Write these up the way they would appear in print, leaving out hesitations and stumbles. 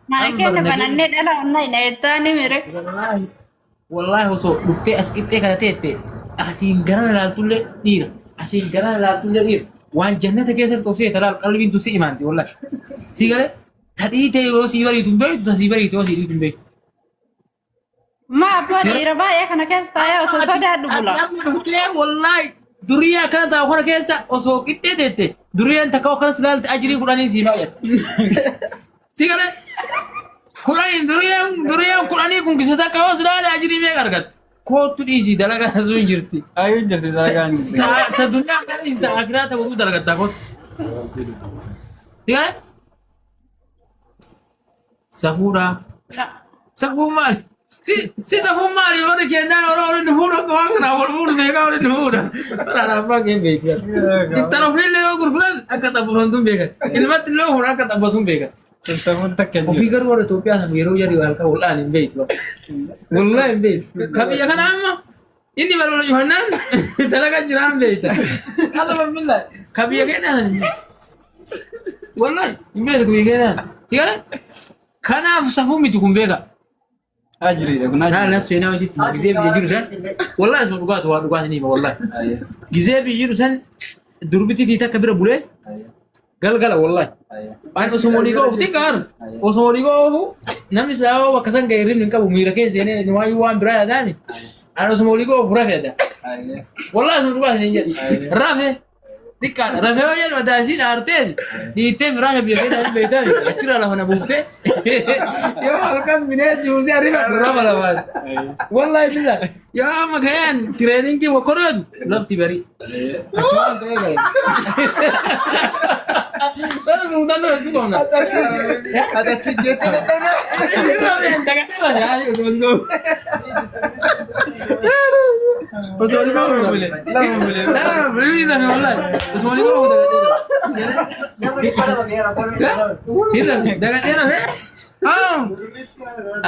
ما كان بنانيت أنا وناي نتاني ميرك والله وصو دفتي اسكتي كانت أحسين جرنا لا تقول دير أحسين جرنا لا تقول دير وان جنة كيسة توصي ترى قلبي دوسي إيمانتي والله سيجاره تدي تيو سيبري تنبي تسيبري تو سيدي تنبي ما أبغى يربا يا كنا كيس تايا وسوسة دبلا دفتي والله دوريا كانت أخونا كيسة وصو كتة تتة دوريا أنت كأو خلاص قال أجري قراني سيبايا سيجاره قراني دوريا قراني كون كيسة كأو سلال أجري مي كاركت كوت تريسي دلنا زوين جرتي أيوة جرتي دلنا تا الدنيا كان إستأكرا تبغى دلنا تاكل سيجاره سافورا سافور مالي si safur mali ora che andare ora nufuro ko na volvur mega ora nufuro ora ma che beka tano fille ko gurguran akata bosundum beka ilmat lo hora akata bosum beka تنتمون تكني وفيكر ورا توبيا هنغيرو يا ريال ka والله ان بيت والله ان بيت كبي يا كان اما اني بلو يوهنان تلقى جيران بيت هذا بالله كبي يا كان والله ان بيت كبي كان كده كان سافور ميتكم بيكا أجري يكون أجري أنا نفسي أنا وشيت جزء بيجيرسن والله اسمه لقات نيمة والله جزء بيجيرسن دربتي ديتا كبيرة بوله قال والله أنا أسموني كو تكار أسموني كو نمني سلاو وكسان غيرين منك بميركين سيني نواي وان براي داني أنا أسموني كو فرافة ده والله اسمه لقات نيجي رافة دكان رافة وين وداسين أرتين ديتا فرافة بيجينا بيتا أشرا له أنا بوفته يا هالكان مناس يوزي أريبا رافة لواز والله كذا يا مكان تريننج كي وكرد لفتي بري أكمل كذا أنا مودان ده شو كنا هذا تيجي تنا بس هو ده بقول لا بلي ده والله بس هو ده ده ده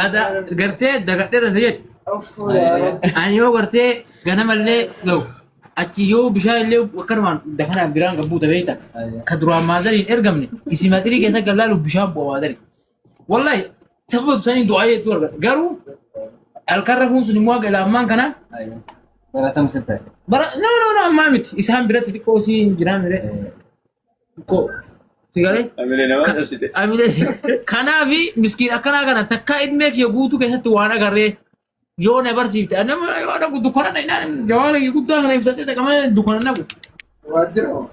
ada garte daga dera zayet an yo garte gana malle lo achi yo bishay le karman da kana biran gabu da beita kadru amazari ergamni isimatiri kesa galalu bishab bo wadari wallahi sabu sani duaye dur garu al karafun suni mo gala man kana ولا تمسك bara no ma mit isam birat ko si jiran re ko tigare amile kanafi miskin akana kana takka idmek yagutu kesatu wana garre yo never sifte anama yo dukana ina jawala yugudda kana ifsate kama dukana nagu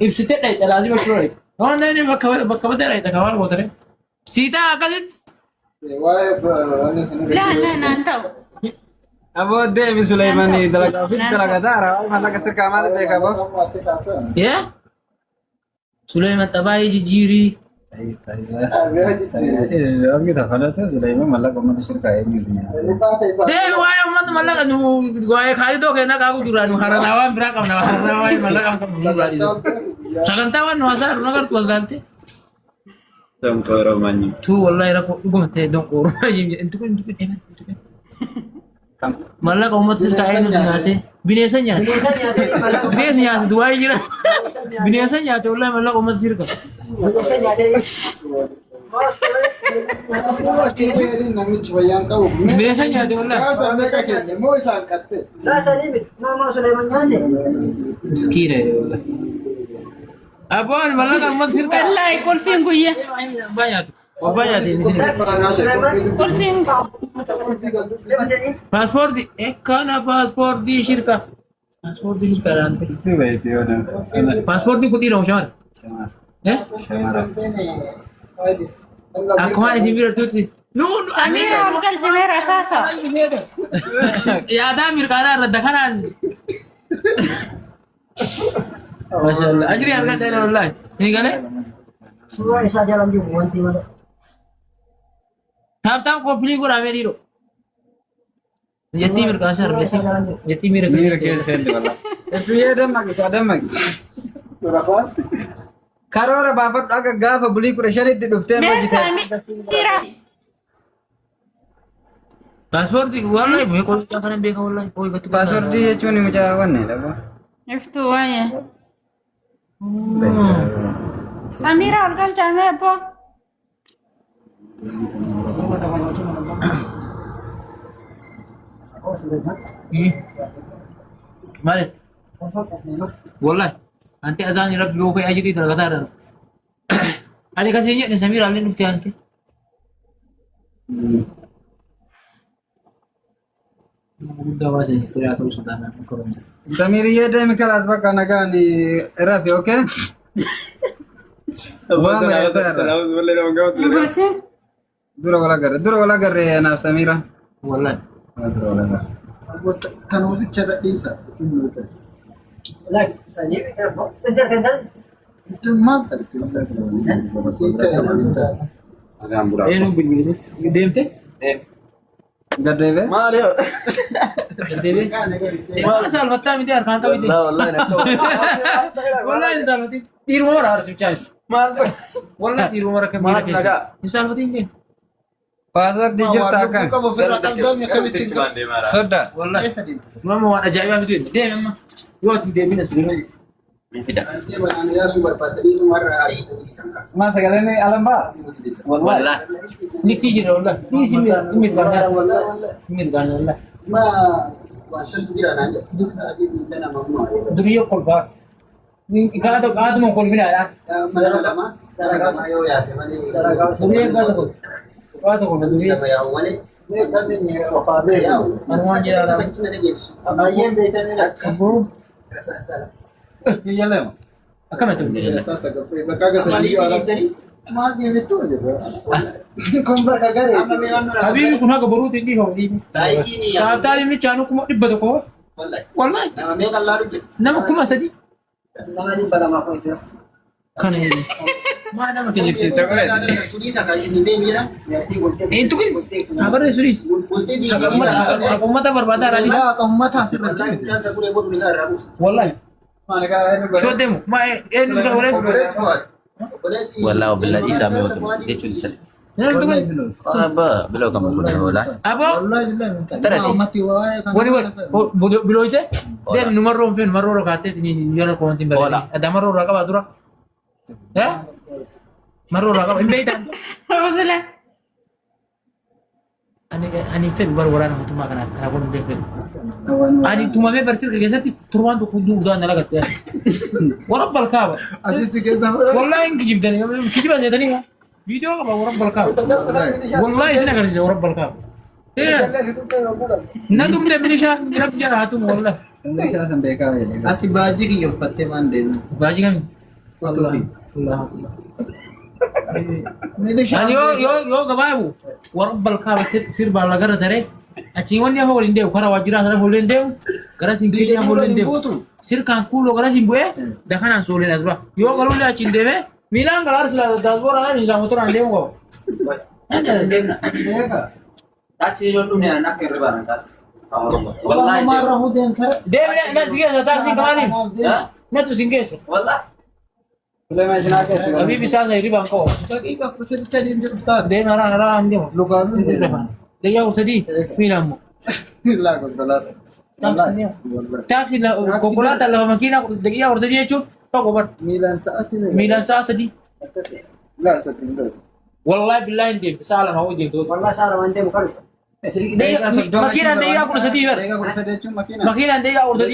ifsate dai lazim shuroi no ne bakka badara ita kawal bodare sita akasit لا أنت أبو ديمي سليماني درجة في درجة دارا ما لك سر كمان بيك أبو ya Sulaiman tabai jijiri أبغى تفعله سليمان ما لك ما تشر كاين يدنيا deh waya umat malaka nu goye khali to kena kaku duranu haranawan beraka na haranawan malaka kamu bari sagantawan no asar nagar tuan ganti تم كورو ماني tu wallahi rako gumate don ko itu kan malaka umat sirka ainu sinate binesanya binesanya dua jira binesanya to wallahi malaka umat sirka binesanya to wallahi لا سليم ما سليمان يعني miskin ya wallahi abon malaka umat sirka والله يقول فين قوية banyak banyak di sini يقول فين paspor di kana paspor di shirka nanti itu baik itu أنا paspor di kuti dong syamar شمار ya شمار aku mah isi biar tuh no أميرة أبقى الجميع أساسا ya ada mir kana rada kanan Masya Allah ajri harga dari online ini kan semua isa jalan di wanti mana tap ko beli ko rame diro jati mir kasar jati mir مير كيس هند والله itu ya ada mag karora bapak agak gafa beli kurang di duften ناس lagi saya أميرة paspor di wallahi gue kalau jangan beka wallahi koi gatu password दिए चुनी मुझे आवन नहीं लगा عرفتوا وين سميرة أبقى الجميع بو مالك والله انت اذاني ربي وفي اجري درجة انا كاسيني سمير علي نفتي انت سمير يدي خلاص بقى نقاني رافي اوكي Busin. دور ولا قر انا سميرة والله دور ولا قر كانوا بيتشرع ديسا Like, saja. Tenang. itu mal tadi ايه نو بالميل ديمتي gede be ما سال متى من ديار كان تبي لا والله والله انسان متى دير مور harus bicara mal والله دير مور كم Maaf, كيس naga. انسان متى ini password diceritakan sudah والله ما mau ada jaya itu dia memang يوت dia minus dulu mas sekali ini alam pak والله نكتي جرا والله ini simir simir kan simir kan والله Ma, wasan tu kira nanya. Di mana mama? दुनिया कॉल बात ni kado mau call bila ya Mana lama? Darah ayo ya, semani. दुनिया kado call dunia Darah ya, wani. Ni kami ni apa ni? Anuan je ada. Macam mana gitu? Ayam betul ni. abu Rasa salah. iyalah akan itu sasa bakaga Mali alam tadi. mal dia betul je kumbar kagare Apa memang orang? habibi kuna ga baru tindi ho di Baik ini ya. ta ta mi chanu kuma dibba da ko Wallahi. wallahi Nama mereka lalu je. nama kuma sadi Nama ni pada mak itu. kan ini mana makin cerita kau Sudi sakal sini dia mira. itu kan kabar suris Ulti di. aku mata berbada radis umat hasil Wallahi kan saya boleh buat negara Arab. wallahi mana kau so demo ma en ga wala Boleh squad. Boleh si. Walau bila isa mo dia culi sal. nan to kan Aba, bila kamu pun wala. abo Terus sih. mati wae wani wani bilo ite den numero fen marro kate ni yana ko tin bala Wala. ada marro ka badura ya marro ka imbe tan Busin. ani fe bar wala na tuma kana kana ko de fe ani tuma me bersir ke sati turwan to kudu da na lagat ya ورب الكعبه habis tiga sama والله انك جبتني كتب انا تاني فيديو كما ورب الكعبه والله اسنا كان ورب الكعبه ايه ندم ده من شان رب جراتم والله Indonesia sampai kau ya ati baji ki yo fatte manden باجي كم foto ki الله Indonesia يعني يو غبايبو ورب الكعبه سير بالا غره تري اچيون يا هول اندو كرا واجرا هول هول اندو غرا سينكي يا هول اندو سير كان كولو غرا سيمبوي دخانا سولين ازبا يو غلو لا چيندبه ميلان غلار سلا دازبورا ني لا موتور اندو Taksi yo dunia nak ke rebaran kas. wallahi marah hudem sar ده لا سيجي تاكسي كمان Ya? لا تسينكيس Wallah. boleh main nak अभी भी साथ नहीं बंको tadi ka persen tadi injil ustad दे नारा नारा आंदे lugar ni दे या उसदी मिलामो la ko dalat टैक्सी ला कोकोलाटा ला माकिना दे या और दे चुप तो कोबर Milan saat ini मिलान सा सदी la satindo والله بالله انت سالم هو دي تو Wallah sarang ante bukan. दे माकिना दे या को सदी Tega kursa dia cuma makina माकिना दे या और दे